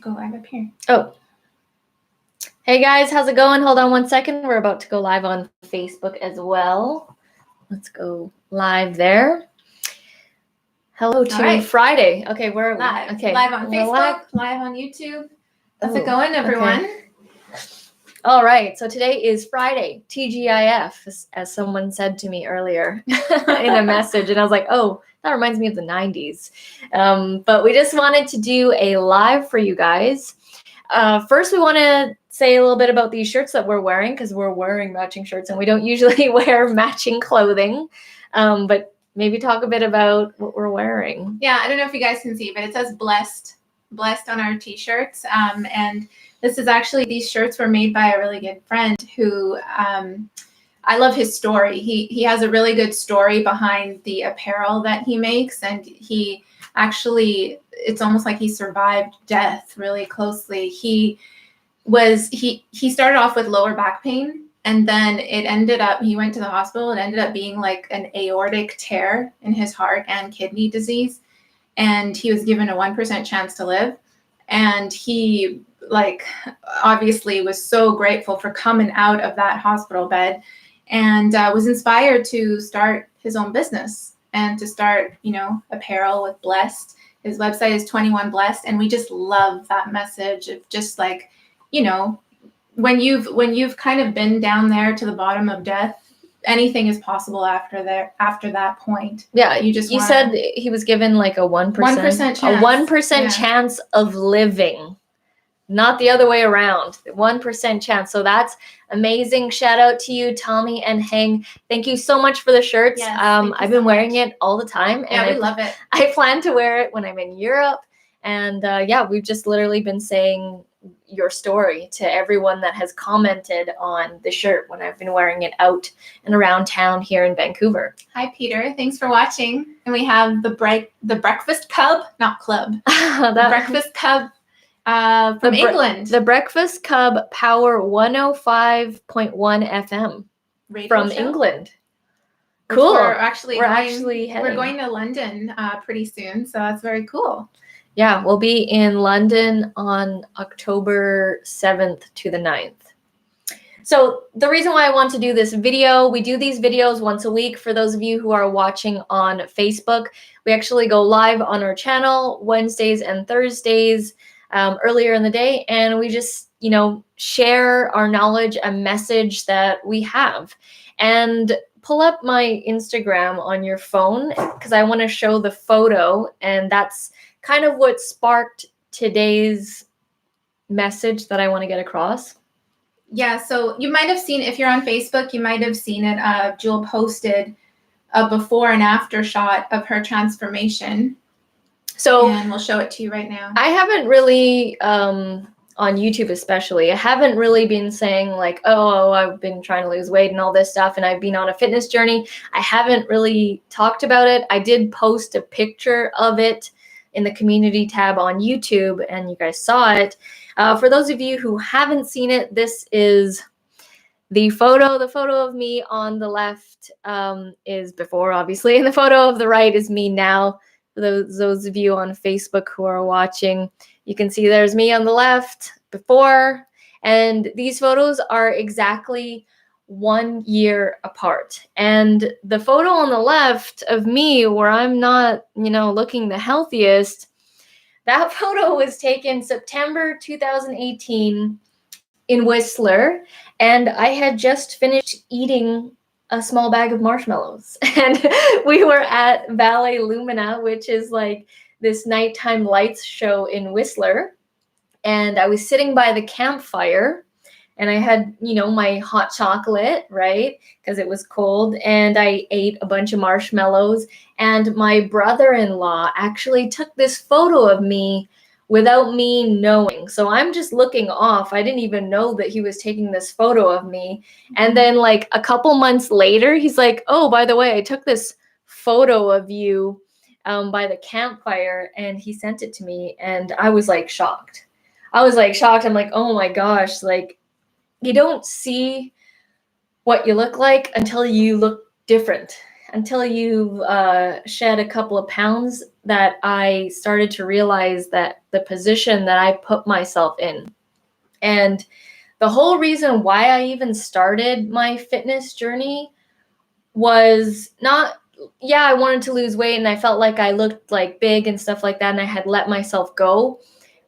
Go live up here. Oh. Hey guys, how's it going? Hold on one second. We're about to go live on Facebook as well. Let's go live there. Hello to Friday. Okay, we're live. Okay, live on Facebook, live on YouTube. How's it going, everyone? Okay. All right, so today is Friday, TGIF, as someone said to me earlier in a message, and I was like, oh, that reminds me of the 90s. But we just wanted to do a live for you guys. First, we want to say a little bit about these shirts that we're wearing, because we're wearing matching shirts and we don't usually wear matching clothing. But maybe talk a bit about what we're wearing. Yeah, I don't know if you guys can see, but it says blessed on our t-shirts. And this is actually, these shirts were made by a really good friend who, I love his story. He has a really good story behind the apparel that he makes. And he actually, it's almost like he survived death really closely. He started off with lower back pain, and then it ended up, he went to the hospital. It ended up being like an aortic tear in his heart and kidney disease. And he was given a 1% chance to live. And he obviously was so grateful for coming out of that hospital bed, and was inspired to start his own business and to start, apparel with Blessed. His website is 21 Blessed. And we just love that message of just when you've kind of been down there to the bottom of death, anything is possible after that point. Yeah, you said he was given like a 1% chance. A 1% chance of living, not the other way around. 1% chance. So that's amazing. Shout out to you, Tommy and Hang. Thank you so much for the shirts. Yes, I've been wearing it all the time. Yeah, we love it. I plan to wear it when I'm in Europe. And we've just literally been saying your story to everyone that has commented on the shirt when I've been wearing it out and around town here in Vancouver. Hi, Peter. Thanks for watching. And we have the Breakfast Cub, not club. The Breakfast Cub from England. The Breakfast Cub Power 105.1 FM from England. Cool. We're going to London pretty soon, so that's very cool. Yeah, we'll be in London on October 7th to the 9th. So the reason why I want to do this video, we do these videos once a week. For those of you who are watching on Facebook, we actually go live on our channel Wednesdays and Thursdays earlier in the day. And we just, share our knowledge and message that we have. And pull up my Instagram on your phone, because I want to show the photo, and that's kind of what sparked today's message that I want to get across. Yeah, so you might have seen, if you're on Facebook, you might have seen it. Jewel posted a before and after shot of her transformation. And we'll show it to you right now. I haven't really, on YouTube especially, I haven't really been saying like, oh, I've been trying to lose weight and all this stuff, and I've been on a fitness journey. I haven't really talked about it. I did post a picture of it in the community tab on YouTube, and you guys saw it. For those of you who haven't seen it, this is the photo. The photo of me on the left is before, obviously, and the photo of the right is me now. For those of you on Facebook who are watching, you can see there's me on the left before, and these photos are exactly 1 year apart. And the photo on the left of me where I'm not, looking the healthiest, that photo was taken September 2018 in Whistler, and I had just finished eating a small bag of marshmallows. And we were at Valet Lumina, which is like this nighttime lights show in Whistler. And I was sitting by the campfire, and I had, my hot chocolate, right? Because it was cold. And I ate a bunch of marshmallows. And my brother-in-law actually took this photo of me without me knowing. So I'm just looking off. I didn't even know that he was taking this photo of me. And then like a couple months later, he's like, oh, by the way, I took this photo of you by the campfire. And he sent it to me. And I was like shocked. I'm like, oh my gosh, like, you don't see what you look like until you look different. until you've shed a couple of pounds that I started to realize that the position that I put myself in. And the whole reason why I even started my fitness journey was not, yeah, I wanted to lose weight and I felt like I looked like big and stuff like that, and I had let myself go.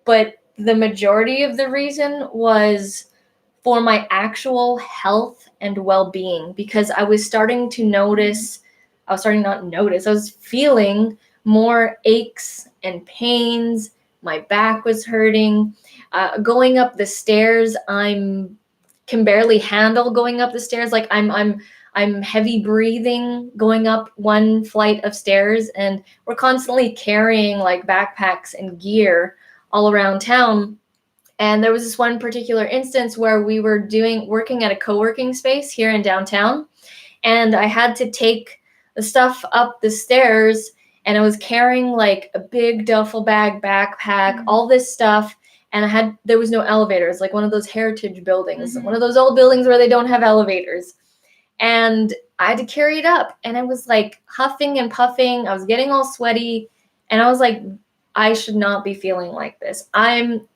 But the majority of the reason was for my actual health and well-being, because I was starting to notice, I was feeling more aches and pains. My back was hurting. Going up the stairs, can barely handle going up the stairs. Like I'm heavy breathing going up one flight of stairs, and we're constantly carrying like backpacks and gear all around town. And there was this one particular instance where we were working at a co-working space here in downtown, and I had to take the stuff up the stairs, and I was carrying like a big duffel bag, backpack, all this stuff. And there was no elevators, like one of those heritage buildings, one of those old buildings where they don't have elevators. And I had to carry it up, and I was like huffing and puffing. I was getting all sweaty, and I was like, I should not be feeling like this. I'm,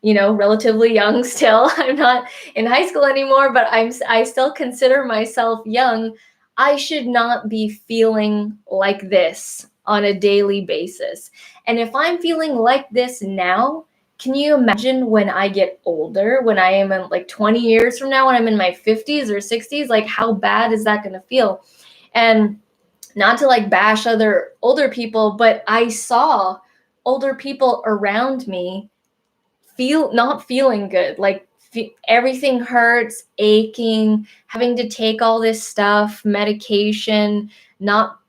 relatively young still. I'm not in high school anymore, but I still consider myself young. I should not be feeling like this on a daily basis. And if I'm feeling like this now, can you imagine when I get older, when I am in like 20 years from now, when I'm in my 50s or 60s, like how bad is that going to feel? And not to like bash other older people, but I saw older people around me not feeling good. Like everything hurts, aching, having to take all this stuff, medication, not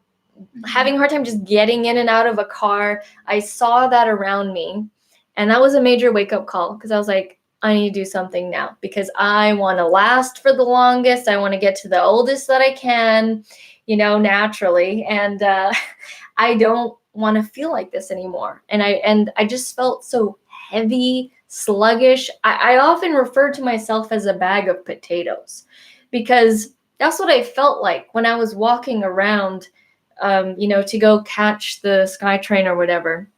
having a hard time just getting in and out of a car. I saw that around me. And that was a major wake-up call, because I was like, I need to do something now, because I want to last for the longest. I want to get to the oldest that I can, naturally. And I don't want to feel like this anymore. And I just felt so heavy, sluggish. I often refer to myself as a bag of potatoes, because that's what I felt like when I was walking around, to go catch the SkyTrain or whatever.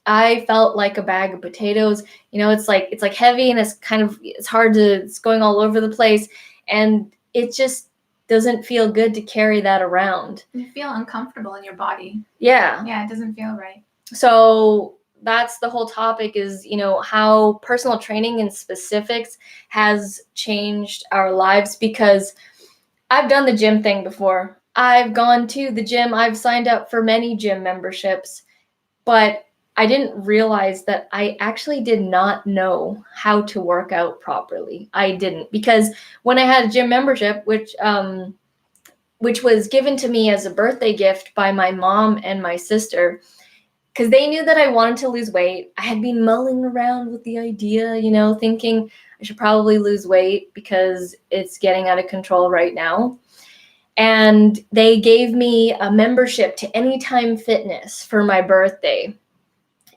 I felt like a bag of potatoes. It's like heavy, and it's going all over the place, and it just doesn't feel good to carry that around. You feel uncomfortable in your body. Yeah. Yeah, it doesn't feel right. So that's the whole topic, is, how personal training in specifics has changed our lives, because I've done the gym thing before. I've gone to the gym. I've signed up for many gym memberships, but I didn't realize that I actually did not know how to work out properly. I didn't, because when I had a gym membership, which was given to me as a birthday gift by my mom and my sister, because they knew that I wanted to lose weight. I had been mulling around with the idea, thinking I should probably lose weight because it's getting out of control right now. And they gave me a membership to Anytime Fitness for my birthday.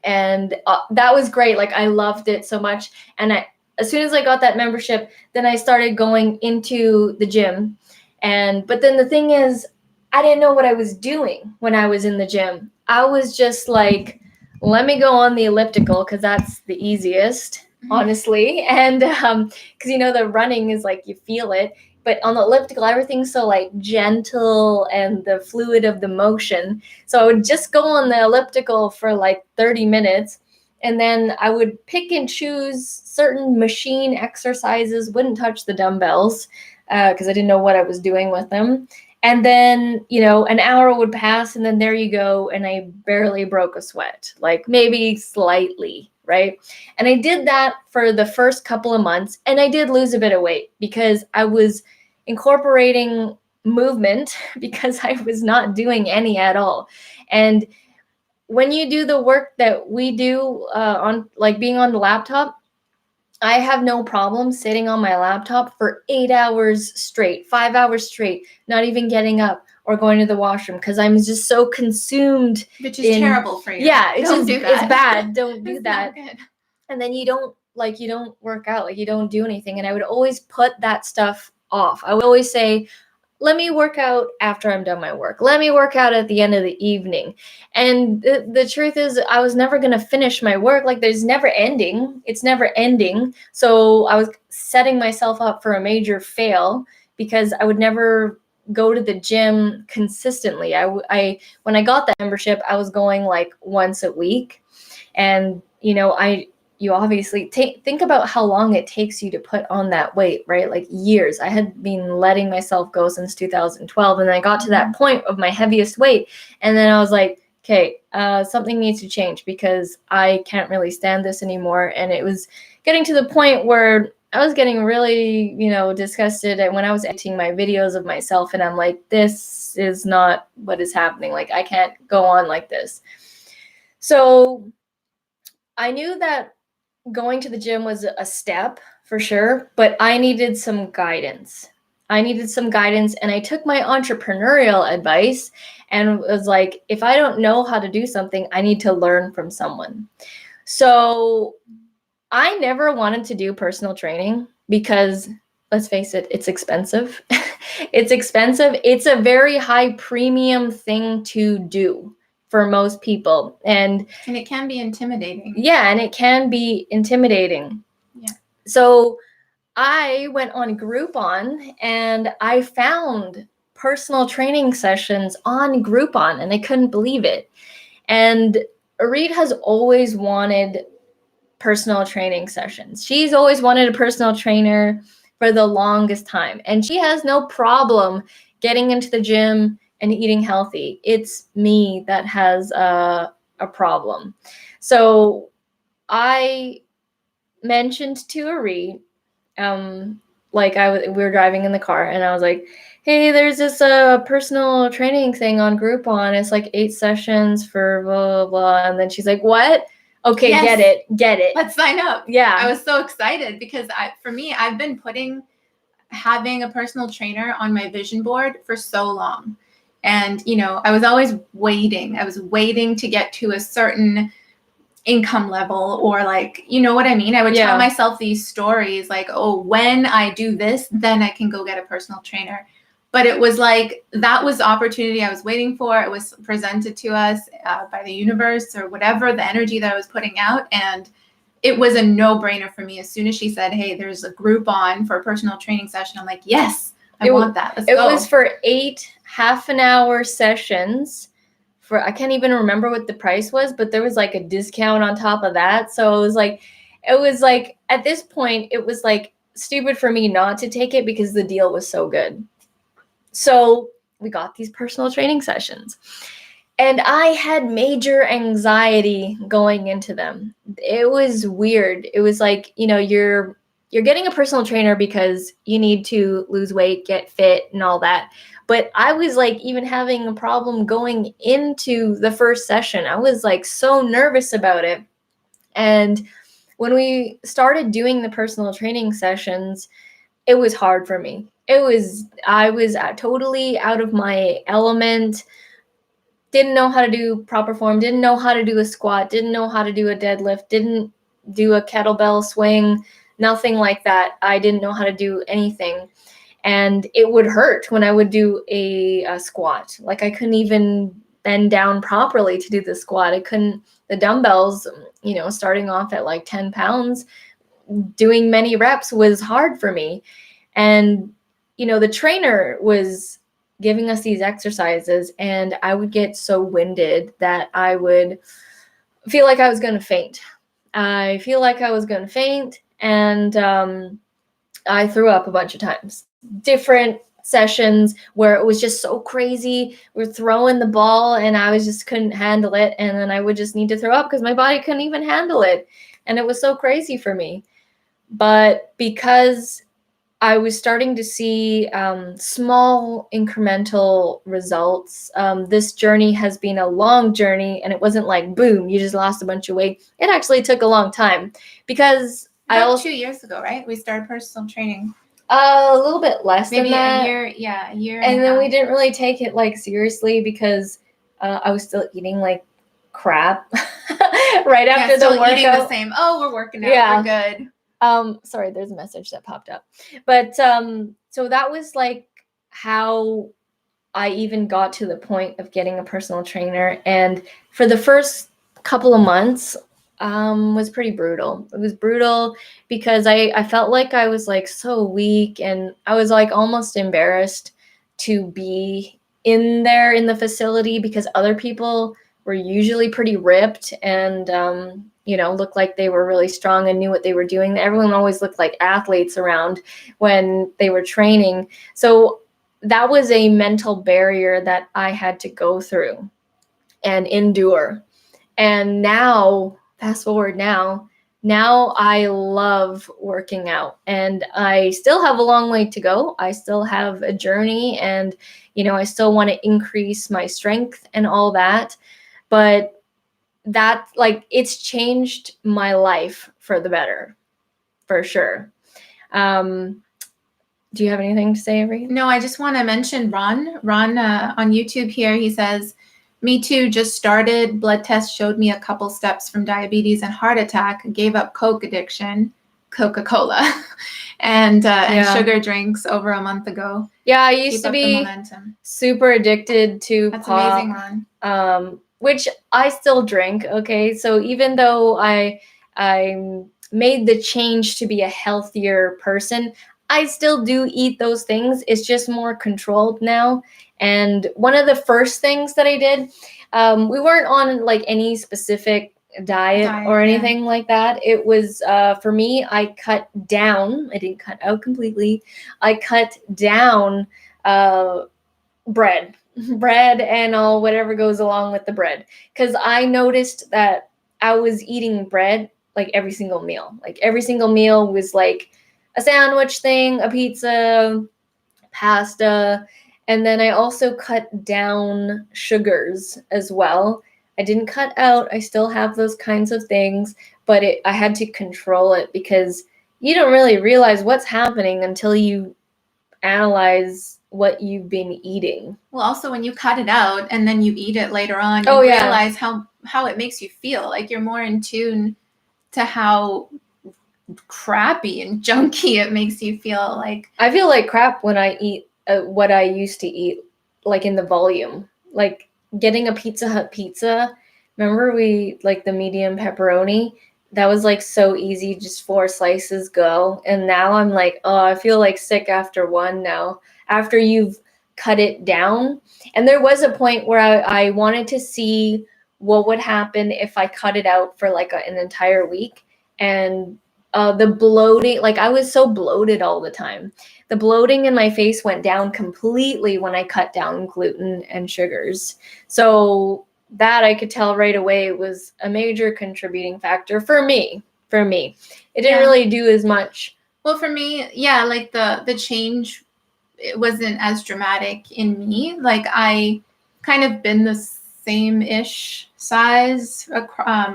And that was great. Like, I loved it so much. And as soon as I got that membership, then I started going into the gym. But then the thing is, I didn't know what I was doing when I was in the gym. I was just like, let me go on the elliptical, because that's the easiest, honestly. And because, the running is like, you feel it. But on the elliptical, everything's so like gentle and the fluid of the motion. So I would just go on the elliptical for like 30 minutes. And then I would pick and choose certain machine exercises, wouldn't touch the dumbbells because I didn't know what I was doing with them. And then, an hour would pass, and then there you go. And I barely broke a sweat, like maybe slightly, right? And I did that for the first couple of months, and I did lose a bit of weight because I was incorporating movement because I was not doing any at all. And when you do the work that we do on like being on the laptop, I have no problem sitting on my laptop for 8 hours straight, 5 hours straight, not even getting up or going to the washroom, because I'm just so consumed. Which is terrible for you. Yeah, Don't do that. It's bad. Don't do It's that. not good. And then you don't work out, like you don't do anything. And I would always put that stuff off. I would always say, let me work out after I'm done my work. Let me work out at the end of the evening. And the truth is, I was never going to finish my work. Like, there's never ending. It's never ending. So I was setting myself up for a major fail because I would never go to the gym consistently. When I got the membership, I was going like once a week. And, you obviously think about how long it takes you to put on that weight, right? Like years. I had been letting myself go since 2012, and I got to that point of my heaviest weight, and then I was like, okay, something needs to change because I can't really stand this anymore. And it was getting to the point where I was getting really, disgusted. And when I was editing my videos of myself, and I'm like, this is not what is happening. Like, I can't go on like this. So I knew that going to the gym was a step for sure, but I needed some guidance. And I took my entrepreneurial advice and was like, if I don't know how to do something, I need to learn from someone. So I never wanted to do personal training because, let's face it, it's expensive. It's expensive. It's a very high premium thing to do for most people. And it can be intimidating. Yeah, and it can be intimidating. Yeah. So I went on Groupon and I found personal training sessions on Groupon, and I couldn't believe it. And Reed has always wanted personal training sessions. She's always wanted a personal trainer for the longest time, and she has no problem getting into the gym and eating healthy. It's me that has a problem. So I mentioned to Ari, we were driving in the car, and I was like, hey, there's this personal training thing on Groupon. It's like 8 sessions for blah, blah, blah. And then she's like, what? Okay, yes. Get it. Let's sign up. Yeah. I was so excited because for me, I've been having a personal trainer on my vision board for so long. And, I was always waiting. I was waiting to get to a certain income level, or like, you know what I mean? I would tell myself these stories like, oh, when I do this, then I can go get a personal trainer. But it was like, that was the opportunity I was waiting for. It was presented to us by the universe or whatever, the energy that I was putting out. And it was a no-brainer for me. As soon as she said, hey, there's a Groupon for a personal training session, I'm like, yes, I want that. Let's go. It was for 8 half-an-hour sessions. I can't even remember what the price was, but there was like a discount on top of that. So it was like at this point, it was like stupid for me not to take it because the deal was so good. So we got these personal training sessions, and I had major anxiety going into them. It was weird. It was like, you're getting a personal trainer because you need to lose weight, get fit, and all that. But I was like even having a problem going into the first session. I was like so nervous about it. And when we started doing the personal training sessions, it was hard for me. I was totally out of my element. Didn't know how to do proper form, didn't know how to do a squat, didn't know how to do a deadlift, didn't do a kettlebell swing, nothing like that. I didn't know how to do anything. And it would hurt when I would do a squat. Like, I couldn't even bend down properly to do the squat. The dumbbells, starting off at like 10 pounds, doing many reps was hard for me. And, the trainer was giving us these exercises, and I would get so winded that I would feel like I was going to faint. And I threw up a bunch of times. Different sessions where it was just so crazy. We're throwing the ball, and I just couldn't handle it. And then I would just need to throw up because my body couldn't even handle it. And it was so crazy for me. But because I was starting to see small incremental results. This journey has been a long journey, and it wasn't like, boom, you just lost a bunch of weight. It actually took a long time because About 2 years ago, right? We started personal training. A little bit less Maybe than that. a year. And then we didn't really take it like seriously because I was still eating like crap right after the workout. Eating the same. Oh, we're working out. Yeah. We're good. Sorry, there's a message that popped up. But so that was like how I even got to the point of getting a personal trainer. And for the first couple of months, was pretty brutal. It was brutal because I felt like I was like so weak, and I was like almost embarrassed to be in there in the facility because other people were usually pretty ripped and looked like they were really strong and knew what they were doing. Everyone always looked like athletes around when they were training. So that was a mental barrier that I had to go through and endure. And now, fast forward now I love working out, and I still have a long way to go. I still have a journey, and, I still want to increase my strength and all that. But that, like, it's changed my life for the better, for sure. Do you have anything to say, Avery? No, I just want to mention Ron. Ron on YouTube here, he says, me too, just started. Blood test showed me a couple steps from diabetes and heart attack. Gave up Coke addiction, Coca-Cola, and sugar drinks over a month ago. Yeah, I used to be super addicted to That's pop. amazing, Ron. Which I still drink. Okay, so even though I made the change to be a healthier person, I still do eat those things. It's just more controlled now. And one of the first things that I did, we weren't on like any specific diet or anything like that. It was, for me, I cut down. I didn't cut out completely. I cut down bread and all whatever goes along with the bread. Because I noticed that I was eating bread like every single meal. Like every single meal was like a sandwich thing, a pizza, pasta. And then I also cut down sugars as well. I didn't cut out. I still have those kinds of things, but I had to control it because you don't really realize what's happening until you analyze what you've been eating. Well, also when you cut it out and then you eat it later on, you realize how it makes you feel. Like you're more in tune to how crappy and junky it makes you feel. Like I feel like crap when I eat what I used to eat, like in the volume, like getting a Pizza Hut pizza. Remember we like the medium pepperoni? That was like so easy, just 4 slices go. And now I'm like, oh, I feel like sick after one now, after you've cut it down. And there was a point where I wanted to see what would happen if I cut it out for like an entire week. And the bloating, like I was so bloated all the time. The bloating in my face went down completely when I cut down gluten and sugars. So that I could tell right away was a major contributing factor for me. It didn't really do as much. Well, for me, like the change, it wasn't as dramatic in me. Like I kind of been the same-ish size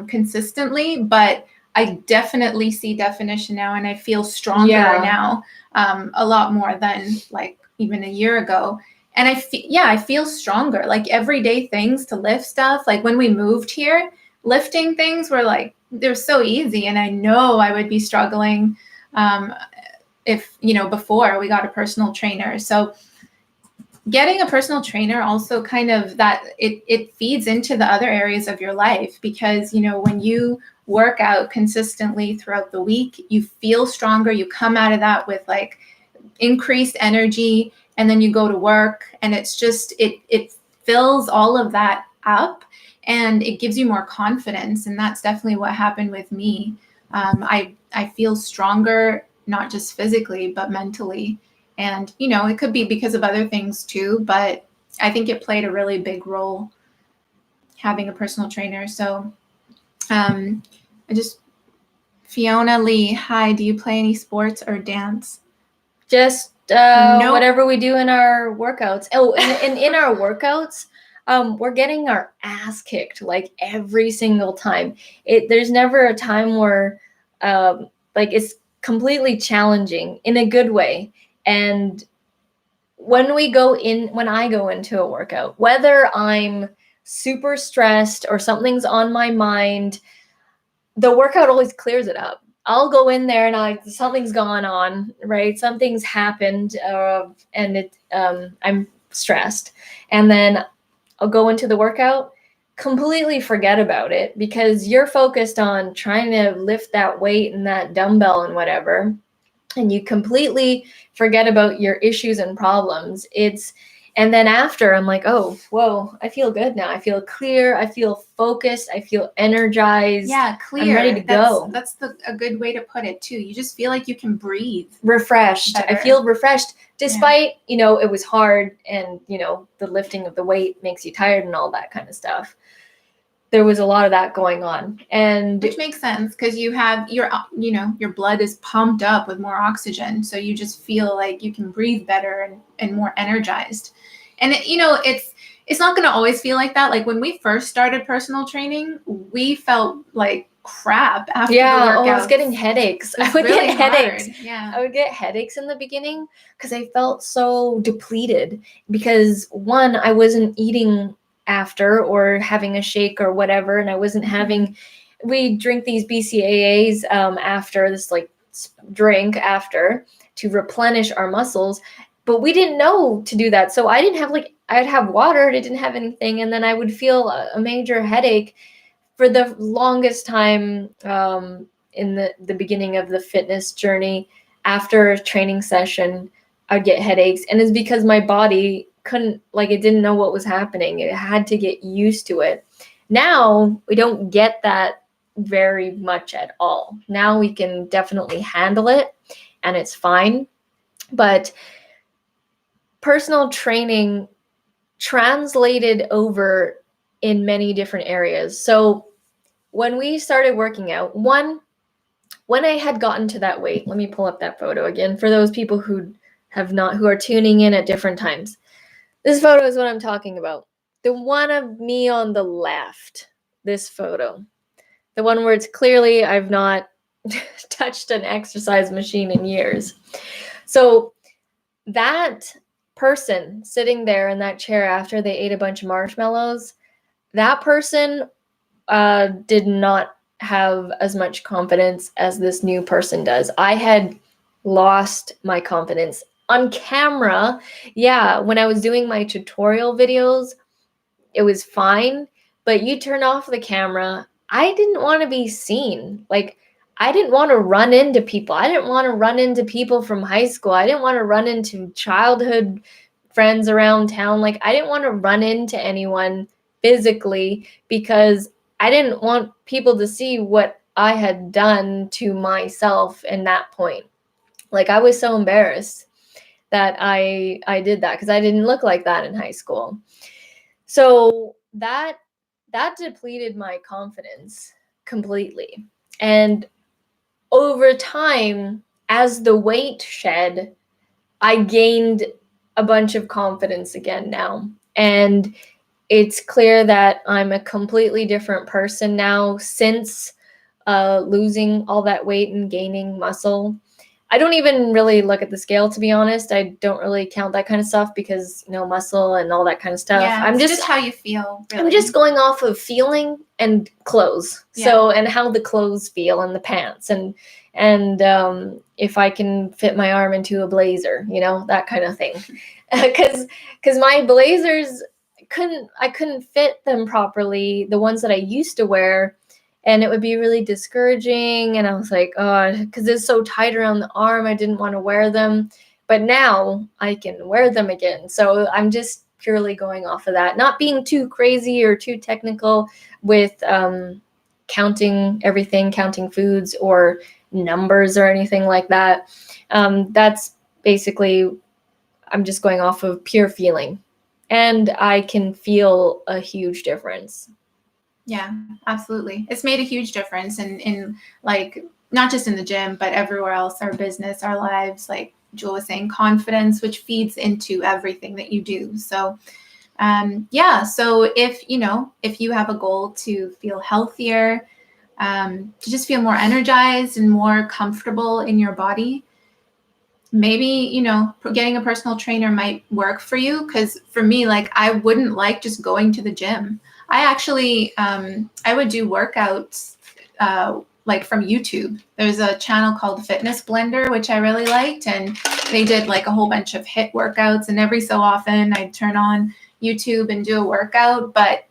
consistently, but I definitely see definition now, and I feel stronger now, a lot more than like even a year ago. And I feel stronger. Like everyday things to lift stuff. Like when we moved here, lifting things were like, they're so easy. And I know I would be struggling if, before we got a personal trainer. So getting a personal trainer also kind of that it feeds into the other areas of your life, because, when you work out consistently throughout the week, you feel stronger. You come out of that with like increased energy, and then you go to work, and it's just, it fills all of that up, and it gives you more confidence. And that's definitely what happened with me. I feel stronger, not just physically, but mentally. And, it could be because of other things too, but I think it played a really big role having a personal trainer. So, Fiona Lee, hi, do you play any sports or dance? Just whatever we do in our workouts. Oh, and in our workouts, we're getting our ass kicked like every single time. There's never a time where like it's completely challenging in a good way. And when I go into a workout, whether I'm super stressed or something's on my mind, the workout always clears it up. I'll go in there and something's gone on, right? Something's happened, and I'm stressed. And then I'll go into the workout, completely forget about it because you're focused on trying to lift that weight and that dumbbell and whatever. And you completely forget about your issues and problems. And then after, I'm like, oh, whoa, I feel good now. I feel clear. I feel focused. I feel energized. Yeah, clear. I'm ready to go. That's a good way to put it too. You just feel like you can breathe. Refreshed. Better. I feel refreshed despite, it was hard and, the lifting of the weight makes you tired and all that kind of stuff. There was a lot of that going on. And which makes sense because you have your blood is pumped up with more oxygen. So you just feel like you can breathe better and more energized. And it's not going to always feel like that. Like when we first started personal training, we felt like crap after the workouts. I was getting headaches. I would really get headaches. Yeah. I would get headaches in the beginning because I felt so depleted because one, I wasn't eating after or having a shake or whatever, and I wasn't having, we drink these BCAAs after this drink after to replenish our muscles, but we didn't know to do that. So I didn't have I'd have water, I didn't have anything, and then I would feel a major headache for the longest time in the beginning of the fitness journey. After a training session, I'd get headaches, and it's because my body couldn't, it didn't know what was happening. It had to get used to it. Now we don't get that very much at all. Now we can definitely handle it and it's fine. But personal training translated over in many different areas. So when we started working out, when I had gotten to that weight, let me pull up that photo again for those people who are tuning in at different times. This photo is what I'm talking about. The one of me on the left, this photo. The one where it's clearly I've not touched an exercise machine in years. So that person sitting there in that chair after they ate a bunch of marshmallows, that person did not have as much confidence as this new person does. I had lost my confidence. On camera, when I was doing my tutorial videos, it was fine, but you turn off the camera, I didn't want to be seen. I didn't want to run into people. I didn't want to run into people from high school. I didn't want to run into childhood friends around town. I didn't want to run into anyone physically because I didn't want people to see what I had done to myself in that point. I was so embarrassed that I did that because I didn't look like that in high school. So that depleted my confidence completely. And over time, as the weight shed, I gained a bunch of confidence again now. And it's clear that I'm a completely different person now since losing all that weight and gaining muscle. I don't even really look at the scale, to be honest. I don't really count that kind of stuff because, muscle and all that kind of stuff. Yeah, I'm just how you feel. Really. I'm just going off of feeling and clothes. Yeah. So, and how the clothes feel and the pants and if I can fit my arm into a blazer, that kind of thing. Because my blazers, I couldn't fit them properly, the ones that I used to wear. And it would be really discouraging. And I was like, oh, because it's so tight around the arm, I didn't want to wear them. But now I can wear them again. So I'm just purely going off of that. Not being too crazy or too technical with counting everything, counting foods or numbers or anything like that. That's basically, I'm just going off of pure feeling. And I can feel a huge difference. Yeah, absolutely. It's made a huge difference in not just in the gym, but everywhere else, our business, our lives, like Jewel was saying, confidence, which feeds into everything that you do. So, so if you have a goal to feel healthier, to just feel more energized and more comfortable in your body, maybe, getting a personal trainer might work for you. Because for me, I wouldn't like just going to the gym. I actually, I would do workouts like from YouTube. There's a channel called Fitness Blender, which I really liked, and they did like a whole bunch of HIIT workouts, and every so often I'd turn on YouTube and do a workout, but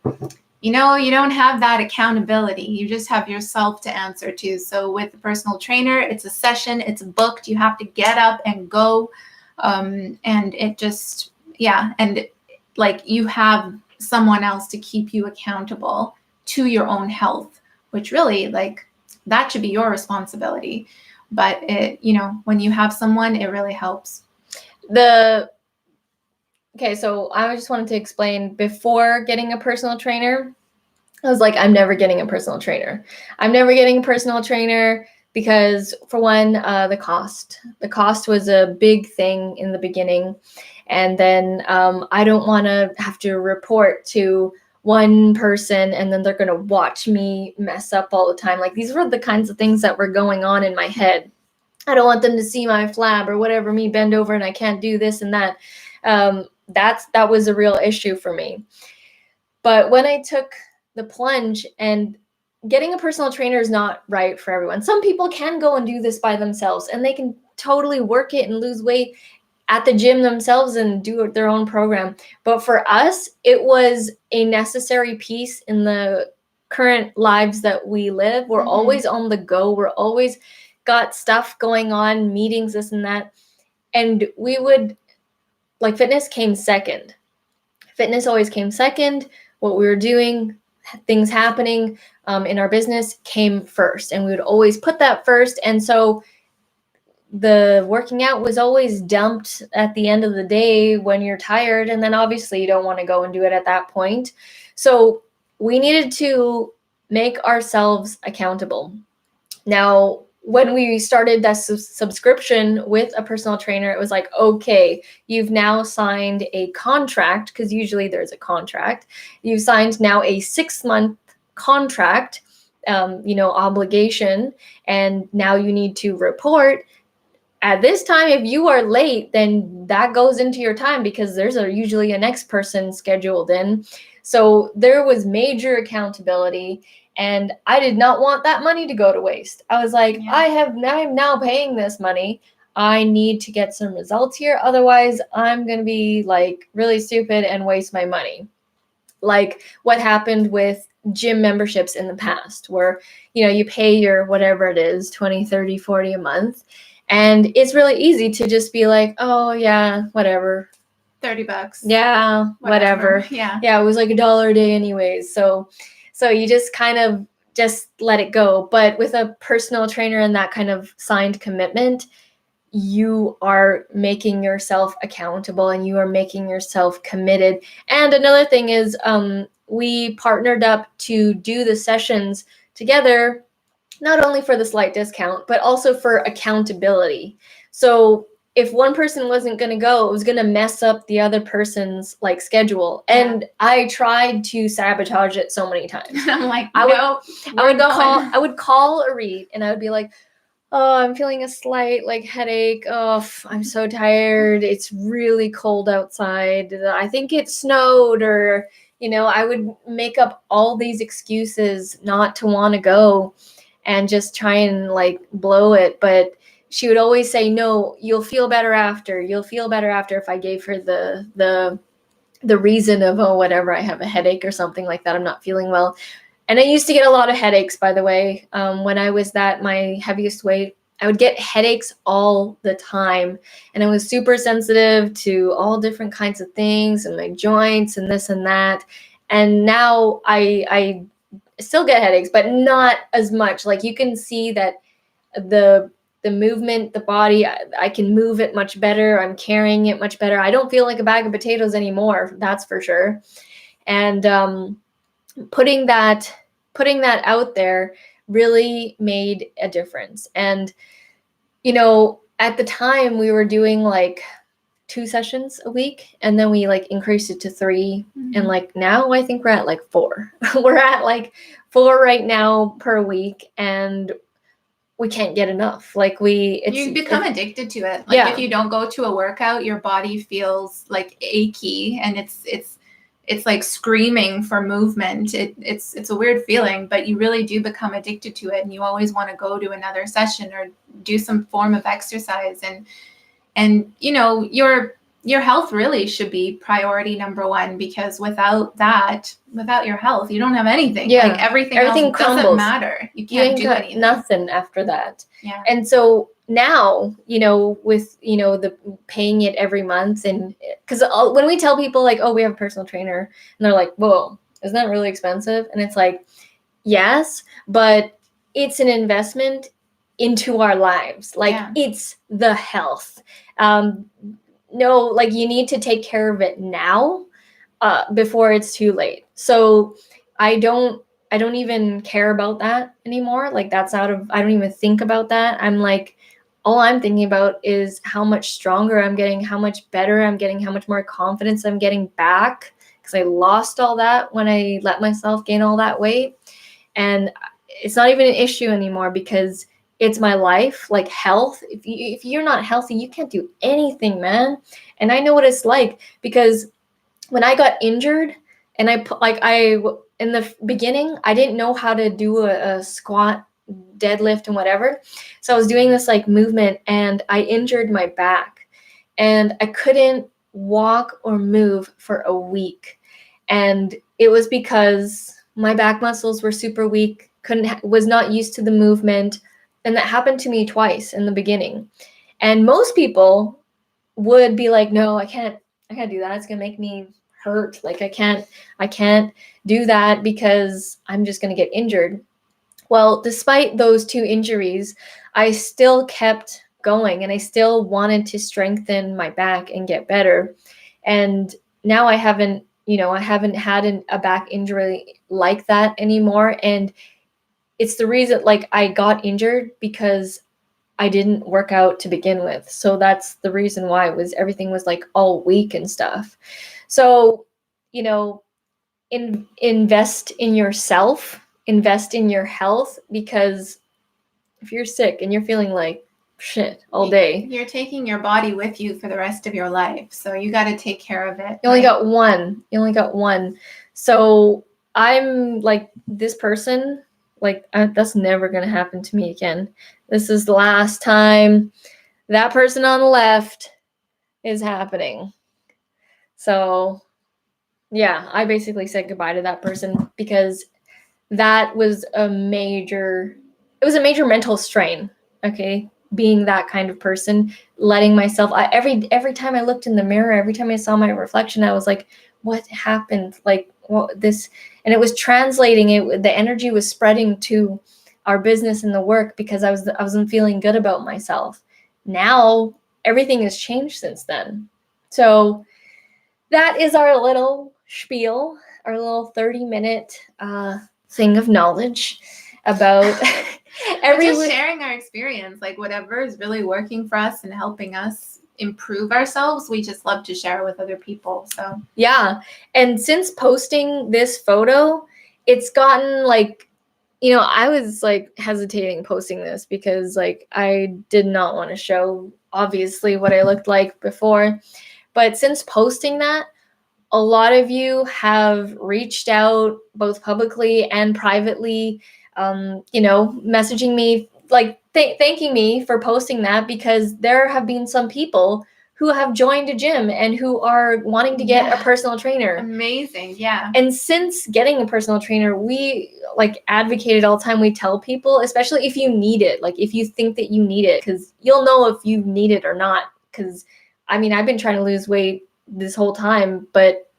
you know, you don't have that accountability. You just have yourself to answer to. So with a personal trainer, it's a session, it's booked. You have to get up and go. And it just, yeah. And like you have someone else to keep you accountable to your own health, which really like that should be your responsibility. But it, you know, when you have someone, it really helps. Okay, so I just wanted to explain, before getting a personal trainer, I was like, I'm never getting a personal trainer. I'm never getting a personal trainer because, for one, the cost. The cost was a big thing in the beginning. And then I don't want to have to report to one person and then they're going to watch me mess up all the time. Like, these were the kinds of things that were going on in my head. I don't want them to see my flab or whatever, me bend over and I can't do this and that. That was a real issue for me. But when I took the plunge, and getting a personal trainer is not right for everyone. Some people can go and do this by themselves and they can totally work it and lose weight at the gym themselves and do their own program. But for us, it was a necessary piece in the current lives that we live. We're always on the go. We're always got stuff going on, meetings, this and that. And we would, like, fitness came second. Fitness always came second. What we were doing, things happening in our business came first. And we would always put that first. And so the working out was always dumped at the end of the day when you're tired. And then obviously you don't want to go and do it at that point. So we needed to make ourselves accountable. Now, when we started that subscription with a personal trainer, it was like, okay, you've now signed a contract, because usually there's a contract. You've signed now a 6-month contract, obligation, and now you need to report. At this time, if you are late, then that goes into your time because there's usually a next person scheduled in. So there was major accountability. And I did not want that money to go to waste. I was like, I'm now paying this money. I need to get some results here. Otherwise, I'm going to be like really stupid and waste my money. Like what happened with gym memberships in the past, where, you pay your whatever it is, 20, 30, 40 a month. And it's really easy to just be like, oh yeah, whatever. $30. Yeah, whatever. Yeah. Yeah, it was like $1 a day anyways. So you just kind of just let it go. But with a personal trainer and that kind of signed commitment, you are making yourself accountable and you are making yourself committed. And another thing is we partnered up to do the sessions together, not only for the slight discount, but also for accountability. So if one person wasn't going to go, it was going to mess up the other person's schedule. And I tried to sabotage it so many times. I'm like, I would call Arit and I would be like, oh, I'm feeling a slight headache. Oh, I'm so tired. It's really cold outside. I think it snowed, or, I would make up all these excuses not to want to go and just try and blow it. But she would always say, no, you'll feel better after. You'll feel better after, if I gave her the reason of, oh, whatever, I have a headache or something like that. I'm not feeling well. And I used to get a lot of headaches, by the way. When I was my heaviest weight, I would get headaches all the time. And I was super sensitive to all different kinds of things and my joints and this and that. And now I still get headaches, but not as much. Like, you can see that the movement, the body, I can move it much better. I'm carrying it much better. I don't feel like a bag of potatoes anymore. That's for sure. And putting that out there really made a difference. And, at the time we were doing 2 sessions a week, and then we increased it to 3. And now I think we're at 4. We're at 4 right now per week, and we can't get enough. You become addicted to it. If you don't go to a workout, your body feels achy, and it's it's like screaming for movement. It's a weird feeling, but you really do become addicted to it, and you always want to go to another session or do some form of exercise. And you know, your health really should be priority number one, because without your health, you don't have anything. Yeah, like everything else crumbles. doesn't matter. You can't do anything. Nothing after that. Yeah. And so now, you know, with, you know, the paying it every month, and because when we tell people like, oh, we have a personal trainer, and they're like, whoa, isn't that really expensive? And it's like, yes, but it's an investment into our lives. Like, it's the health. No, like, you need to take care of it now, before it's too late. So I don't even care about that anymore. Like, that's I don't even think about that. I'm like, all I'm thinking about is how much stronger I'm getting, how much better I'm getting, how much more confidence I'm getting back, because I lost all that when I let myself gain all that weight. And it's not even an issue anymore, because it's my life. Like, health, if you're not healthy, you can't do anything, man. And I know what it's like, because when I got injured, and in the beginning, I didn't know how to do a squat, deadlift, and whatever. So I was doing this like movement, and I injured my back, and I couldn't walk or move for a week. And it was because my back muscles were super weak, was not used to the movement. And that happened to me twice in the beginning. And most people would be like, no, I can't do that. It's going to make me hurt. Like, I can't do that because I'm just going to get injured. Well, despite those two injuries, I still kept going, and I still wanted to strengthen my back and get better. And now I haven't had a back injury like that anymore. And it's the reason, like, I got injured because I didn't work out to begin with. So that's the reason why everything was like all weak and stuff. So, you know, invest in yourself, invest in your health, because if you're sick and you're feeling like shit all day, you're taking your body with you for the rest of your life. So you got to take care of it. You only got one. So I'm like, this person, like, that's never going to happen to me again. This is the last time that person on the left is happening. So yeah, I basically said goodbye to that person, because that was a major mental strain. Okay. Being that kind of person, letting myself, every time I looked in the mirror, every time I saw my reflection, I was like, what happened? Like, what this? And it was translating it. The energy was spreading to our business and the work, because I wasn't feeling good about myself. Now everything has changed since then. So that is our little spiel, our little 30-minute thing of knowledge about just sharing our experience, like whatever is really working for us and helping us improve ourselves. We just love to share with other people. So yeah. And since posting this photo, it's gotten like, you know, I was like hesitating posting this, because like I did not want to show obviously what I looked like before. But since posting that, a lot of you have reached out both publicly and privately, messaging me, like thanking me for posting that, because there have been some people who have joined a gym and who are wanting to get a personal trainer. Amazing. Yeah. And since getting a personal trainer, we like advocated all the time. We tell people, especially if you need it, like if you think that you need it, because you'll know if you need it or not. Because I mean, I've been trying to lose weight this whole time, but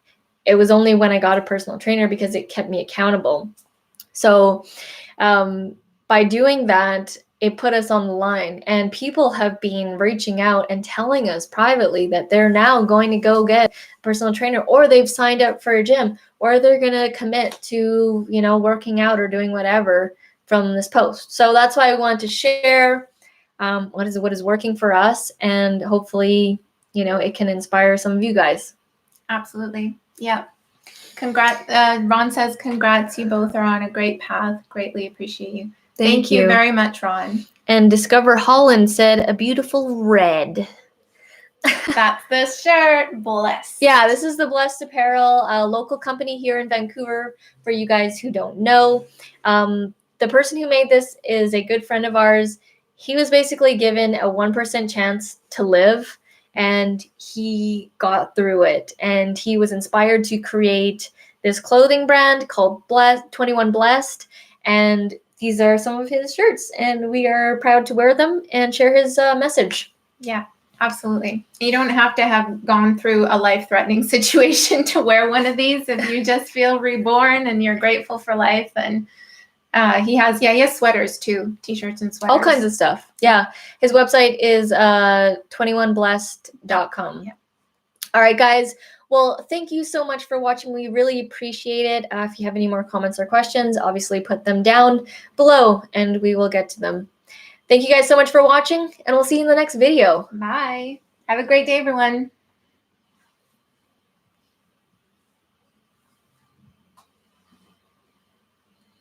it was only when I got a personal trainer, because it kept me accountable. So by doing that, it put us on the line, and people have been reaching out and telling us privately that they're now going to go get a personal trainer, or they've signed up for a gym, or they're going to commit to, working out or doing whatever from this post. So that's why I wanted to share what is working for us, and hopefully, it can inspire some of you guys. Absolutely. Yeah. Congrats. Ron says, congrats. You both are on a great path. Greatly appreciate you. Thank you very much, Ron. And Discover Holland said, a beautiful red. That's the shirt. Blessed. Yeah, this is the Blessed Apparel, a local company here in Vancouver, for you guys who don't know. The person who made this is a good friend of ours. He was basically given a 1% chance to live, and he got through it. And he was inspired to create this clothing brand called 21 Blessed. And these are some of his shirts, and we are proud to wear them and share his message. Yeah. Absolutely. You don't have to have gone through a life-threatening situation to wear one of these. If you just feel reborn and you're grateful for life, and he has sweaters too, t-shirts and sweaters. All kinds of stuff. Yeah. His website is 21blessed.com. Yeah. All right, guys. Well, thank you so much for watching. We really appreciate it. If you have any more comments or questions, obviously put them down below and we will get to them. Thank you guys so much for watching, and we'll see you in the next video. Bye. Have a great day, everyone.